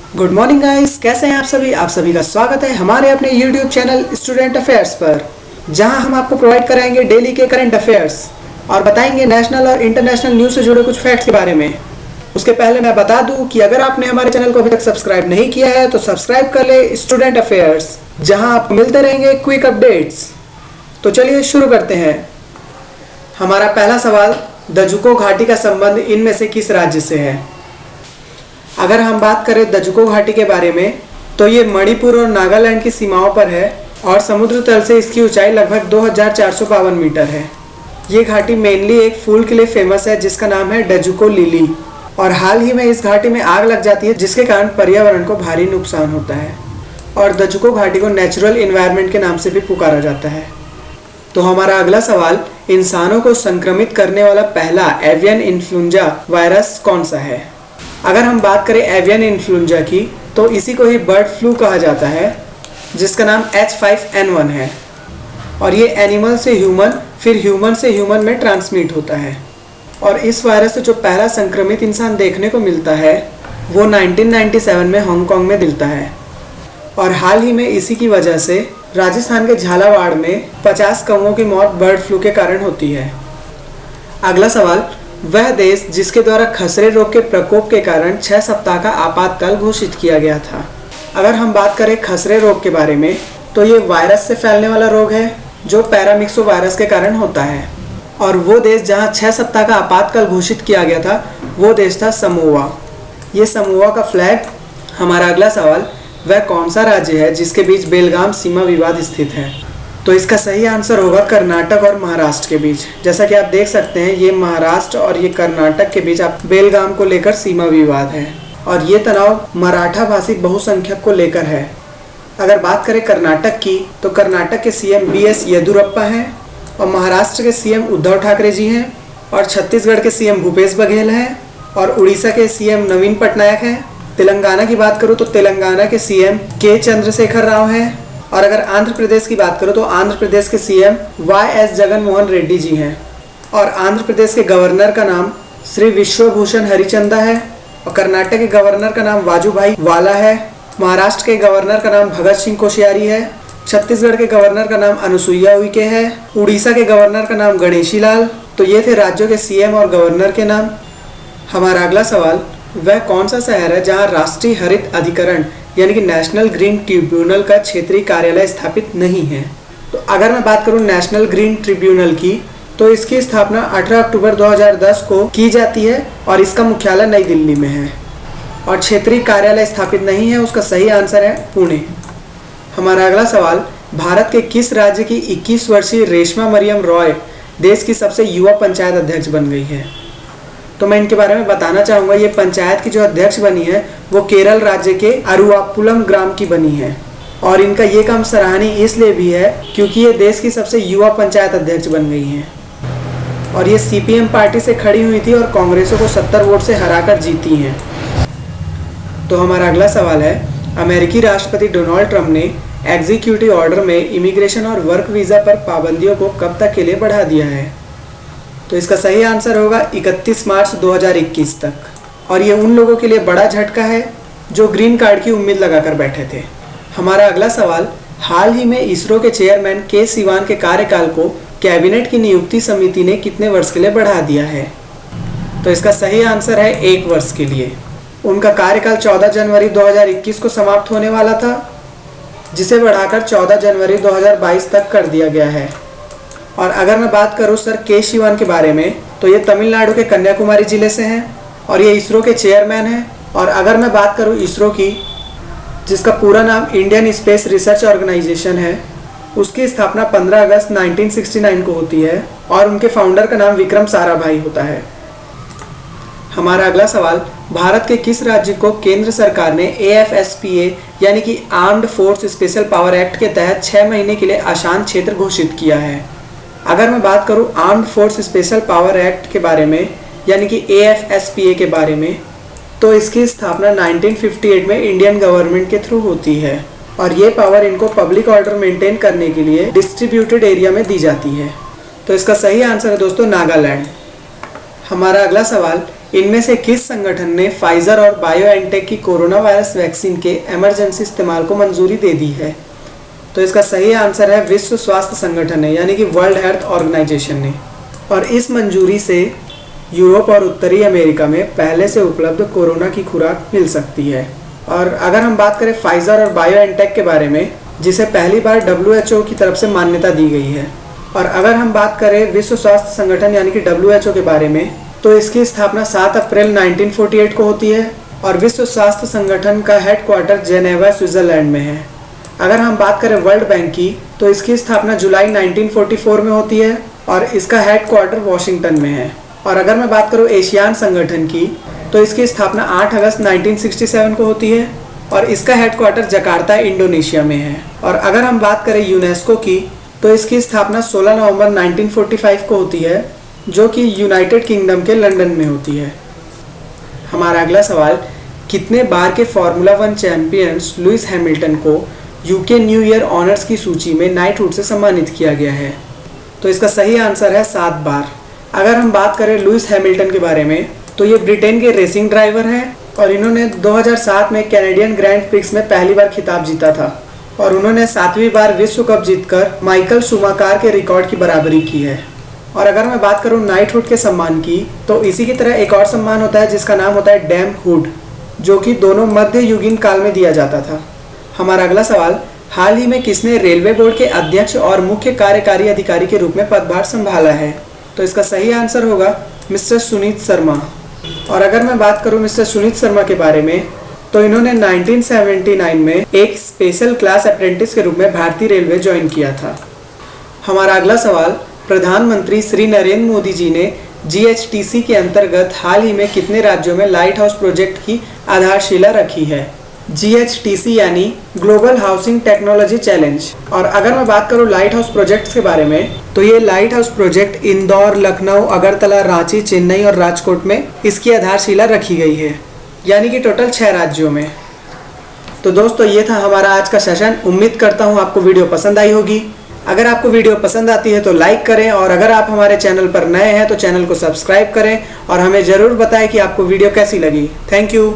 Good morning guys, कैसे हैं आप सभी का स्वागत है हमारे अपने यूट्यूब चैनल स्टूडेंट अफेयर्स पर, जहां हम आपको प्रोवाइड कराएंगे डेली के करंट अफेयर्स और बताएंगे नेशनल और इंटरनेशनल न्यूज़ से जुड़े कुछ फैक्ट्स के बारे में। उसके पहले मैं बता दूं कि अगर आपने हमारे चैनल को अभी तक सब्सक्राइब नहीं किया है तो सब्सक्राइब कर ले स्टूडेंट अफेयर्स, जहाँ आपको मिलते रहेंगे क्विक अपडेट्स। तो चलिए शुरू करते हैं। हमारा पहला सवाल, दजुको घाटी का संबंध इनमें से किस राज्य से है? अगर हम बात करें दजुको घाटी के बारे में तो ये मणिपुर और नागालैंड की सीमाओं पर है और समुद्र तल से इसकी ऊंचाई लगभग 2452 मीटर है। ये घाटी मेनली एक फूल के लिए फेमस है जिसका नाम है डजुको लिली, और हाल ही में इस घाटी में आग लग जाती है जिसके कारण पर्यावरण को भारी नुकसान होता है और दजुको घाटी को नेचुरल इन्वायरमेंट के नाम से भी पुकारा जाता है। तो हमारा अगला सवाल, इंसानों को संक्रमित करने वाला पहला एवियन इन्फ्लुएंजा वायरस कौन सा है? अगर हम बात करें एवियन इन्फ्लुएंजा की तो इसी को ही बर्ड फ्लू कहा जाता है, जिसका नाम H5N1 है और ये एनिमल से ह्यूमन फिर ह्यूमन से ह्यूमन में ट्रांसमिट होता है। और इस वायरस से जो पहला संक्रमित इंसान देखने को मिलता है वो 1997 में हांगकांग में मिलता है और हाल ही में इसी की वजह से राजस्थान के झालावाड़ में 50 कौवों की मौत बर्ड फ्लू के कारण होती है। अगला सवाल, वह देश जिसके द्वारा खसरे रोग के प्रकोप के कारण 6 सप्ताह का आपातकाल घोषित किया गया था। अगर हम बात करें खसरे रोग के बारे में तो ये वायरस से फैलने वाला रोग है जो पैरामिक्सो वायरस के कारण होता है, और वो देश जहां 6 सप्ताह का आपातकाल घोषित किया गया था वो देश था समोआ। ये समोआ का फ्लैग। हमारा अगला सवाल, वह कौन सा राज्य है जिसके बीच बेलगाम सीमा विवाद स्थित है? तो इसका सही आंसर होगा कर्नाटक और महाराष्ट्र के बीच। जैसा कि आप देख सकते हैं ये महाराष्ट्र और ये कर्नाटक के बीच आप बेलगाम को लेकर सीमा विवाद है और ये तनाव मराठा भाषी बहुसंख्यक को लेकर है। अगर बात करें कर्नाटक की तो कर्नाटक के सीएम BS येदियुरप्पा हैं और महाराष्ट्र के सीएम उद्धव ठाकरे जी हैं और छत्तीसगढ़ के सीएम भूपेश बघेल हैं और उड़ीसा के सीएम नवीन पटनायक हैं। तेलंगाना की बात करूँ तो तेलंगाना के सीएम के चंद्रशेखर राव हैं और अगर आंध्र प्रदेश की बात करो तो आंध्र प्रदेश के सीएम YS जगनमोहन रेड्डी जी हैं और आंध्र प्रदेश के गवर्नर का नाम श्री विश्वभूषण हरिचंदा है और कर्नाटक के गवर्नर का नाम वाजूभाई वाला है। महाराष्ट्र के गवर्नर का नाम भगत सिंह कोश्यारी है। छत्तीसगढ़ के गवर्नर का नाम अनुसुईया उइके है। उड़ीसा के गवर्नर का नाम गणेशी लाल। तो ये थे राज्यों के सीएम और गवर्नर के नाम। हमारा अगला सवाल, वह कौन सा शहर है जहाँ राष्ट्रीय हरित अधिकरण यानी कि नेशनल ग्रीन ट्रिब्यूनल का क्षेत्रीय कार्यालय स्थापित नहीं है? तो अगर मैं बात करूं नेशनल ग्रीन ट्रिब्यूनल की तो इसकी स्थापना 18 अक्टूबर 2010 को की जाती है और इसका मुख्यालय नई दिल्ली में है और क्षेत्रीय कार्यालय स्थापित नहीं है। उसका सही आंसर है पुणे। हमारा अगला सवाल, भारत के किस राज्य की 21 वर्षीय रेशमा मरियम रॉय देश की सबसे युवा पंचायत अध्यक्ष बन गई है? तो मैं इनके बारे में बताना चाहूँगा। ये पंचायत की जो अध्यक्ष बनी है वो केरल राज्य के अरुवापुलम ग्राम की बनी है और इनका ये काम सराहनीय इसलिए भी है क्योंकि ये देश की सबसे युवा पंचायत अध्यक्ष बन गई हैं और ये CPM पार्टी से खड़ी हुई थी और कांग्रेसों को 70 वोट से हराकर जीती हैं। तो हमारा अगला सवाल है, अमेरिकी राष्ट्रपति डोनाल्ड ट्रंप ने एग्जीक्यूटिव ऑर्डर में इमिग्रेशन और वर्क वीज़ा पर पाबंदियों को कब तक के लिए बढ़ा दिया है? तो इसका सही आंसर होगा 31 मार्च 2021 तक और ये उन लोगों के लिए बड़ा झटका है जो ग्रीन कार्ड की उम्मीद लगाकर बैठे थे। हमारा अगला सवाल, हाल ही में इसरो के चेयरमैन के सिवान के कार्यकाल को कैबिनेट की नियुक्ति समिति ने कितने वर्ष के लिए बढ़ा दिया है? तो इसका सही आंसर है 1 वर्ष के लिए। उनका कार्यकाल 14 जनवरी 2021 को समाप्त होने वाला था, जिसे बढ़ाकर 14 जनवरी 2022 तक कर दिया गया है। और अगर मैं बात करूं सर के शिवान के बारे में तो ये तमिलनाडु के कन्याकुमारी जिले से हैं और ये इसरो के चेयरमैन हैं। और अगर मैं बात करूं इसरो की, जिसका पूरा नाम इंडियन स्पेस रिसर्च ऑर्गेनाइजेशन है, उसकी स्थापना 15 अगस्त 1969 को होती है और उनके फाउंडर का नाम विक्रम साराभाई होता है। हमारा अगला सवाल, भारत के किस राज्य को केंद्र सरकार ने AFSPA यानी कि armed force special power act के तहत 6 महीने के लिए आसान क्षेत्र घोषित किया है? अगर मैं बात करूं armed force special power act के बारे में यानी कि AFSPA के बारे में तो इसकी स्थापना 1958 में इंडियन गवर्नमेंट के थ्रू होती है और ये पावर इनको पब्लिक ऑर्डर मेंटेन करने के लिए डिस्ट्रीब्यूटेड एरिया में दी जाती है। तो इसका सही आंसर है दोस्तों नागालैंड। हमारा अगला सवाल, इनमें से किस संगठन ने फाइजर और बायोएनटेक की कोरोना वायरस वैक्सीन के इमरजेंसी इस्तेमाल को मंजूरी दे दी है? तो इसका सही आंसर है विश्व स्वास्थ्य संगठन ने, यानी कि वर्ल्ड हेल्थ ऑर्गेनाइजेशन ने। और इस मंजूरी से यूरोप और उत्तरी अमेरिका में पहले से उपलब्ध कोरोना की खुराक मिल सकती है। और अगर हम बात करें फाइजर और बायोएनटेक के बारे में, जिसे पहली बार WHO की तरफ से मान्यता दी गई है, और अगर हम बात करें विश्व स्वास्थ्य संगठन यानी कि WHO के बारे में, तो इसकी स्थापना 7 अप्रैल 1948 को होती है और विश्व स्वास्थ्य संगठन का हेडक्वार्टर जेनेवा स्विट्जरलैंड में है। अगर हम बात करें वर्ल्ड बैंक की, तो इसकी स्थापना जुलाई 1944 में होती है और इसका हेडक्वार्टर वॉशिंगटन में है। और अगर मैं बात करूं एशियान संगठन की, तो इसकी स्थापना 8 अगस्त 1967 को होती है और इसका हेडक्वार्टर जकार्ता इंडोनेशिया में है। और अगर हम बात करें यूनेस्को की, तो इसकी स्थापना 16 नवंबर 1945 को होती है, जो कि यूनाइटेड किंगडम के लंदन में होती है। हमारा अगला सवाल, कितने बार के फार्मूला 1 चैंपियंस लुइस हैमिल्टन को यूके न्यू ईयर ऑनर्स की सूची में नाइटहुड से सम्मानित किया गया है? तो इसका सही आंसर है 7 बार। अगर हम बात करें लुइस हैमिल्टन के बारे में, तो ये ब्रिटेन के रेसिंग ड्राइवर हैं और इन्होंने 2007 में कैनेडियन ग्रैंड प्रिक्स में पहली बार खिताब जीता था और उन्होंने 7वीं बार विश्व कप जीतकर माइकल शूमाकर के रिकॉर्ड की बराबरी की है। और अगर मैं बात करूं नाइटहुड के सम्मान की, तो इसी की तरह एक और सम्मान होता है जिसका नाम होता है डैम हुड, जो कि दोनों मध्य युगीन काल में दिया जाता था। हमारा अगला सवाल, हाल ही में किसने रेलवे बोर्ड के अध्यक्ष और मुख्य कार्यकारी अधिकारी के रूप में पदभार संभाला है? तो इसका सही आंसर होगा मिस्टर सुनीत शर्मा। और अगर मैं बात करूं मिस्टर सुनीत शर्मा के बारे में, तो इन्होंने 1979 में एक स्पेशल क्लास अप्रेंटिस के रूप में भारतीय रेलवे ज्वाइन किया था। हमारा अगला सवाल, प्रधानमंत्री श्री नरेंद्र मोदी जी ने GHTC के अंतर्गत हाल ही में कितने राज्यों में लाइट हाउस प्रोजेक्ट की आधारशिला रखी है? GHTC यानी ग्लोबल हाउसिंग टेक्नोलॉजी चैलेंज। और अगर मैं बात करूं लाइट हाउस प्रोजेक्ट्स के बारे में, तो ये light house project Indore, Lucknow, Agartala, Ranchi, Chennai और राजकोट में इसकी आधारशिला रखी गई है, यानी कि टोटल 6 राज्यों में। तो दोस्तों, ये था हमारा आज का सेशन। उम्मीद करता हूँ आपको वीडियो पसंद आई होगी। अगर आपको वीडियो पसंद आती है तो लाइक करें और अगर आप हमारे चैनल पर नए हैं तो चैनल को सब्सक्राइब करें और हमें ज़रूर बताएं कि आपको वीडियो कैसी लगी। Thank you.